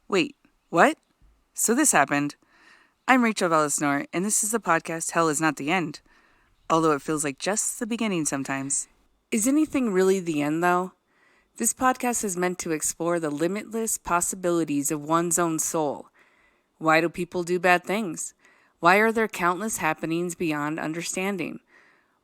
Wait, what? So this happened. I'm Rachel Velis, and this is the podcast Hell is Not the End, although it feels like just the beginning sometimes. Is anything really the end, though? This podcast is meant to explore the limitless possibilities of one's own soul. Why do people do bad things? Why are there countless happenings beyond understanding?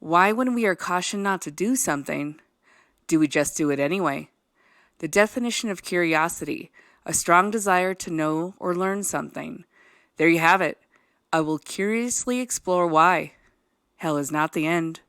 Why, when we are cautioned not to do something, do we just do it anyway? The definition of curiosity, a strong desire to know or learn something. There you have it. I will curiously explore why. Hell is not the end.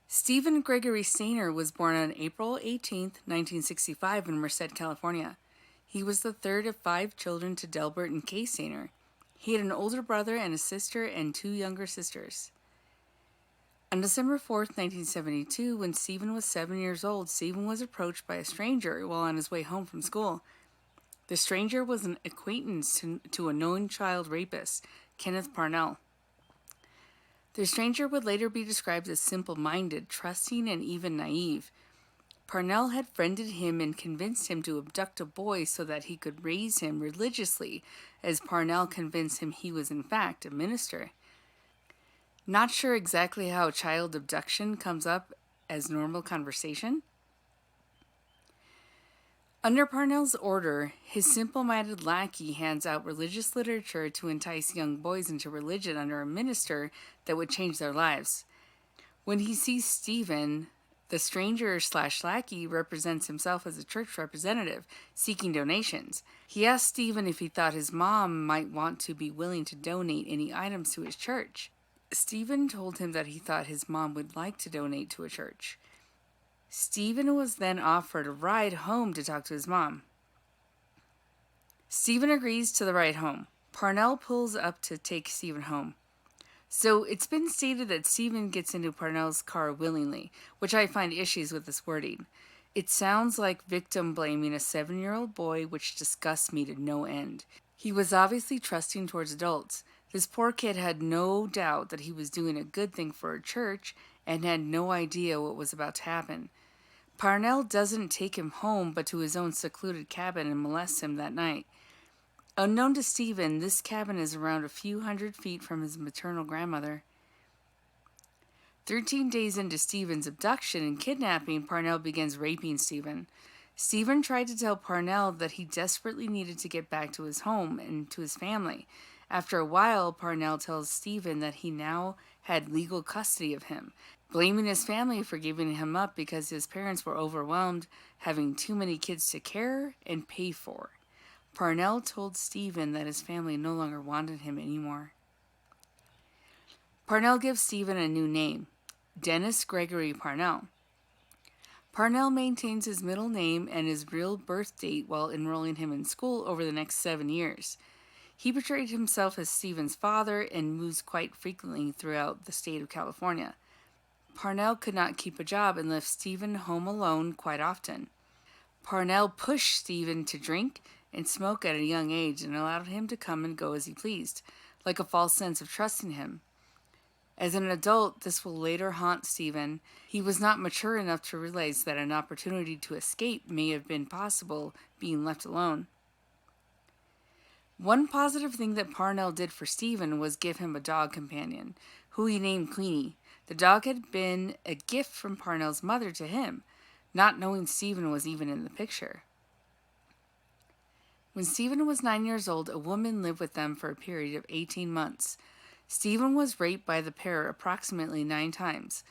Stephen Gregory Stainer was born on April 18, 1965 in Merced, California. He was the third of 5 children to Delbert and Kay Stainer. He had an older brother and a sister and 2 younger sisters. On December 4th, 1972, when Stephen was 7 years old, Stephen was approached by a stranger while on his way home from school. The stranger was an acquaintance to a known child rapist, Kenneth Parnell. The stranger would later be described as simple-minded, trusting, and even naive. Parnell had friended him and convinced him to abduct a boy so that he could raise him religiously, as Parnell convinced him he was in fact a minister. Not sure exactly how child abduction comes up as normal conversation. Under Parnell's order, his simple-minded lackey hands out religious literature to entice young boys into religion under a minister that would change their lives. When he sees Stephen, the stranger/lackey represents himself as a church representative, seeking donations. He asks Stephen if he thought his mom might want to be willing to donate any items to his church. Stephen told him that he thought his mom would like to donate to a church. Stephen was then offered a ride home to talk to his mom. Stephen agrees to the ride home. Parnell pulls up to take Stephen home. So it's been stated that Stephen gets into Parnell's car willingly, which I find issues with this wording. It sounds like victim blaming a 7-year-old boy, which disgusts me to no end. He was obviously trusting towards adults. This poor kid had no doubt that he was doing a good thing for a church and had no idea what was about to happen. Parnell doesn't take him home but to his own secluded cabin and molests him that night. Unknown to Stephen, this cabin is around a few hundred feet from his maternal grandmother. 13 days into Stephen's abduction and kidnapping, Parnell begins raping Stephen. Stephen tried to tell Parnell that he desperately needed to get back to his home and to his family. After a while, Parnell tells Stephen that he now had legal custody of him, blaming his family for giving him up because his parents were overwhelmed, having too many kids to care and pay for. Parnell told Stephen that his family no longer wanted him anymore. Parnell gives Stephen a new name, Dennis Gregory Parnell. Parnell maintains his middle name and his real birth date while enrolling him in school over the next 7 years. He portrayed himself as Stephen's father and moves quite frequently throughout the state of California. Parnell could not keep a job and left Stephen home alone quite often. Parnell pushed Stephen to drink and smoke at a young age and allowed him to come and go as he pleased, like a false sense of trusting him. As an adult, this will later haunt Stephen. He was not mature enough to realize that an opportunity to escape may have been possible being left alone. One positive thing that Parnell did for Stephen was give him a dog companion, who he named Queenie. The dog had been a gift from Parnell's mother to him, not knowing Stephen was even in the picture. When Stephen was 9 years old, a woman lived with them for a period of 18 months. Stephen was raped by the pair approximately 9 times.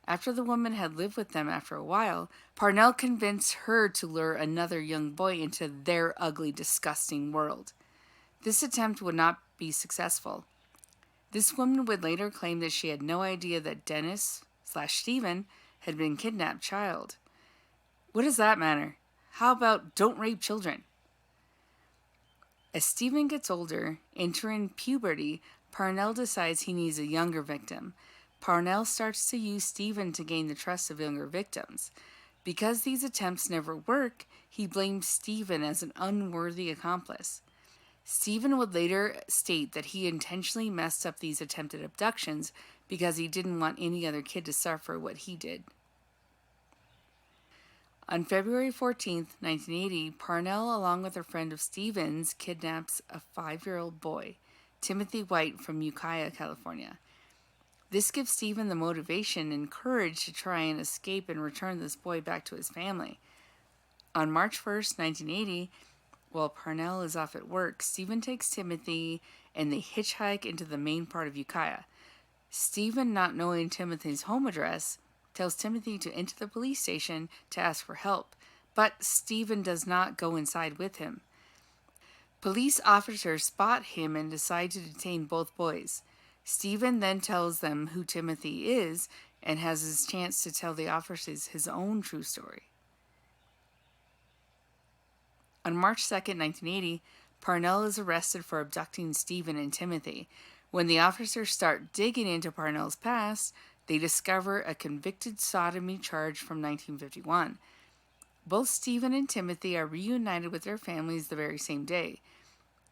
After the woman had lived with them after a while, Parnell convinced her to lure another young boy into their ugly, disgusting world. This attempt would not be successful. This woman would later claim that she had no idea that Dennis/Stephen had been a kidnapped child. What does that matter? How about don't rape children? As Stephen gets older, entering puberty, Parnell decides he needs a younger victim. Parnell starts to use Stephen to gain the trust of younger victims. Because these attempts never work, he blames Stephen as an unworthy accomplice. Stephen would later state that he intentionally messed up these attempted abductions because he didn't want any other kid to suffer what he did. On February 14th, 1980, Parnell, along with a friend of Stephen's, kidnaps a 5-year-old boy, Timothy White, from Ukiah, California. This gives Stephen the motivation and courage to try and escape and return this boy back to his family. On March 1st, 1980, while Parnell is off at work, Stephen takes Timothy and they hitchhike into the main part of Ukiah. Stephen, not knowing Timothy's home address, tells Timothy to enter the police station to ask for help, but Stephen does not go inside with him. Police officers spot him and decide to detain both boys. Stephen then tells them who Timothy is and has his chance to tell the officers his own true story. On March 2nd, 1980, Parnell is arrested for abducting Stephen and Timothy. When the officers start digging into Parnell's past, they discover a convicted sodomy charge from 1951. Both Stephen and Timothy are reunited with their families the very same day.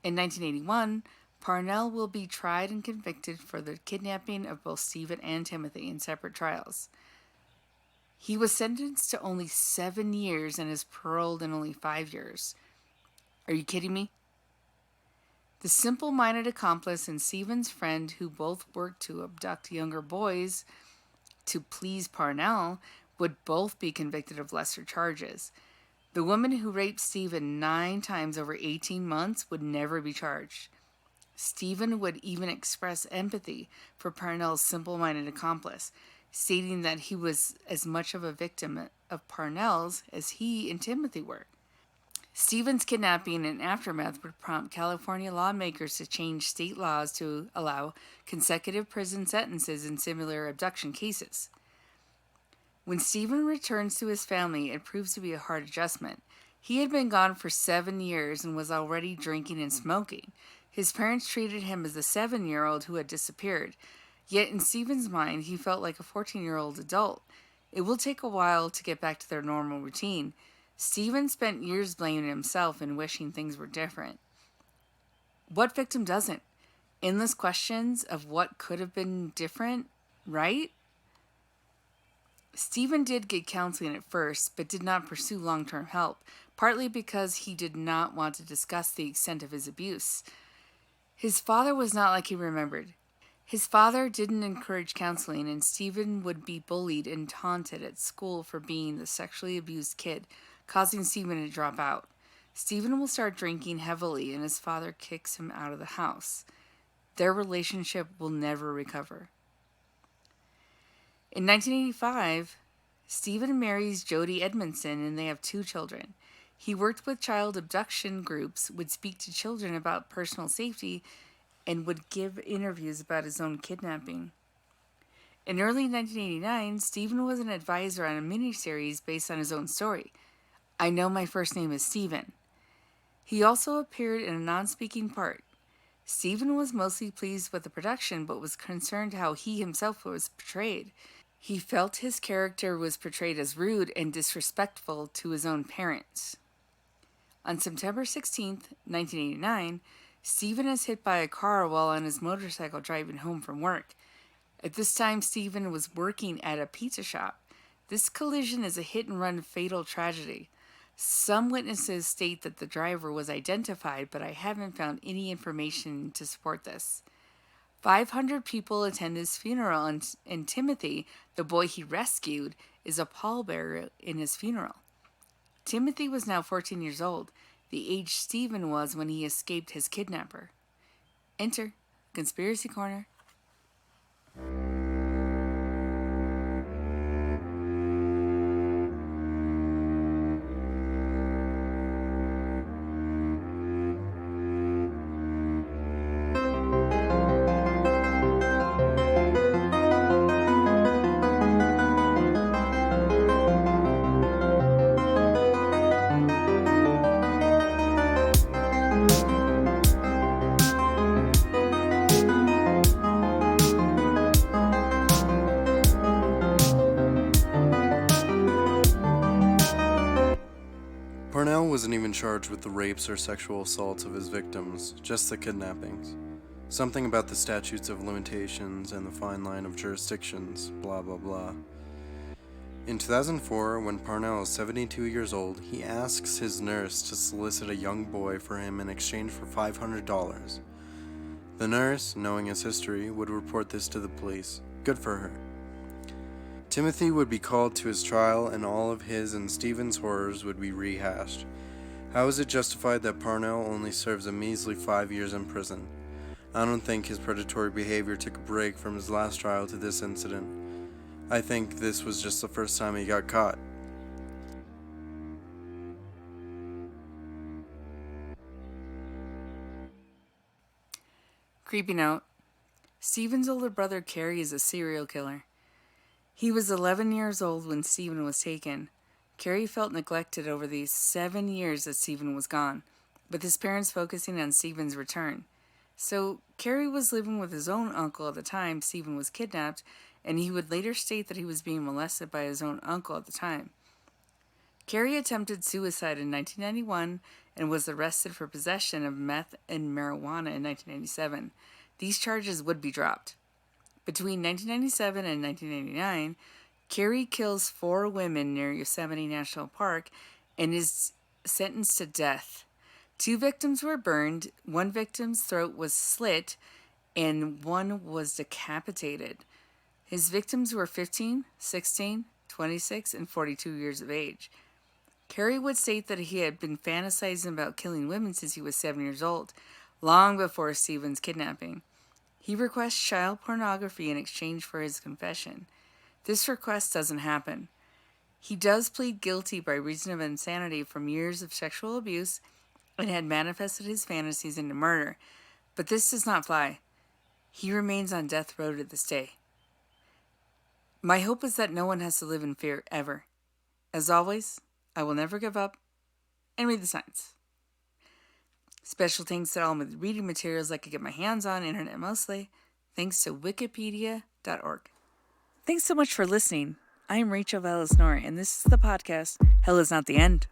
In 1981, Parnell will be tried and convicted for the kidnapping of both Stephen and Timothy in separate trials. He was sentenced to only 7 years and is paroled in only 5 years. Are you kidding me? The simple-minded accomplice and Stephen's friend, who both worked to abduct younger boys to please Parnell, would both be convicted of lesser charges. The woman who raped Stephen 9 times over 18 months would never be charged. Stephen would even express empathy for Parnell's simple-minded accomplice, stating that he was as much of a victim of Parnell's as he and Timothy were. Stephen's kidnapping and aftermath would prompt California lawmakers to change state laws to allow consecutive prison sentences in similar abduction cases. When Stephen returns to his family, it proves to be a hard adjustment. He had been gone for 7 years and was already drinking and smoking. His parents treated him as a 7-year-old who had disappeared. Yet in Stephen's mind, he felt like a 14-year-old adult. It will take a while to get back to their normal routine. Stephen spent years blaming himself and wishing things were different. What victim doesn't? Endless questions of what could have been different, right? Stephen did get counseling at first, but did not pursue long-term help, partly because he did not want to discuss the extent of his abuse. His father was not like he remembered. His father didn't encourage counseling, and Stephen would be bullied and taunted at school for being the sexually abused kid, causing Stephen to drop out. Stephen will start drinking heavily, and his father kicks him out of the house. Their relationship will never recover. In 1985, Stephen marries Jody Edmondson, and they have 2 children. He worked with child abduction groups, would speak to children about personal safety, and would give interviews about his own kidnapping. In early 1989, Stephen was an advisor on a miniseries based on his own story, I Know My First Name is Stephen. He also appeared in a non-speaking part. Stephen was mostly pleased with the production, but was concerned how he himself was portrayed. He felt his character was portrayed as rude and disrespectful to his own parents. On September 16, 1989, Stephen is hit by a car while on his motorcycle driving home from work. At this time, Stephen was working at a pizza shop. This collision is a hit-and-run fatal tragedy. Some witnesses state that the driver was identified, but I haven't found any information to support this. 500 people attend his funeral, and Timothy, the boy he rescued, is a pallbearer in his funeral. Timothy was now 14 years old, the age Stephen was when he escaped his kidnapper. Enter Conspiracy Corner. Parnell wasn't even charged with the rapes or sexual assaults of his victims, just the kidnappings. Something about the statutes of limitations and the fine line of jurisdictions, blah blah blah. In 2004, when Parnell is 72 years old, he asks his nurse to solicit a young boy for him in exchange for $500. The nurse, knowing his history, would report this to the police. Good for her. Timothy would be called to his trial, and all of his and Stephen's horrors would be rehashed. How is it justified that Parnell only serves a measly 5 years in prison? I don't think his predatory behavior took a break from his last trial to this incident. I think this was just the first time he got caught. Creepy note. Stephen's older brother Cary is a serial killer. He was 11 years old when Stephen was taken. Cary felt neglected over these 7 years that Stephen was gone, with his parents focusing on Stephen's return. So, Cary was living with his own uncle at the time Stephen was kidnapped, and he would later state that he was being molested by his own uncle at the time. Cary attempted suicide in 1991 and was arrested for possession of meth and marijuana in 1997. These charges would be dropped. Between 1997 and 1999, Cary kills 4 women near Yosemite National Park and is sentenced to death. 2 victims were burned, 1 victim's throat was slit, and 1 was decapitated. His victims were 15, 16, 26, and 42 years of age. Cary would state that he had been fantasizing about killing women since he was 7 years old, long before Stephen's kidnapping. He requests child pornography in exchange for his confession. This request doesn't happen. He does plead guilty by reason of insanity from years of sexual abuse and had manifested his fantasies into murder, but this does not fly. He remains on death row to this day. My hope is that no one has to live in fear ever. As always, I will never give up and read the signs. Special thanks to all my reading materials I could get my hands on, internet mostly. Thanks to wikipedia.org. Thanks so much for listening. I am Rachel Velis, and this is the podcast, Hell is Not the End.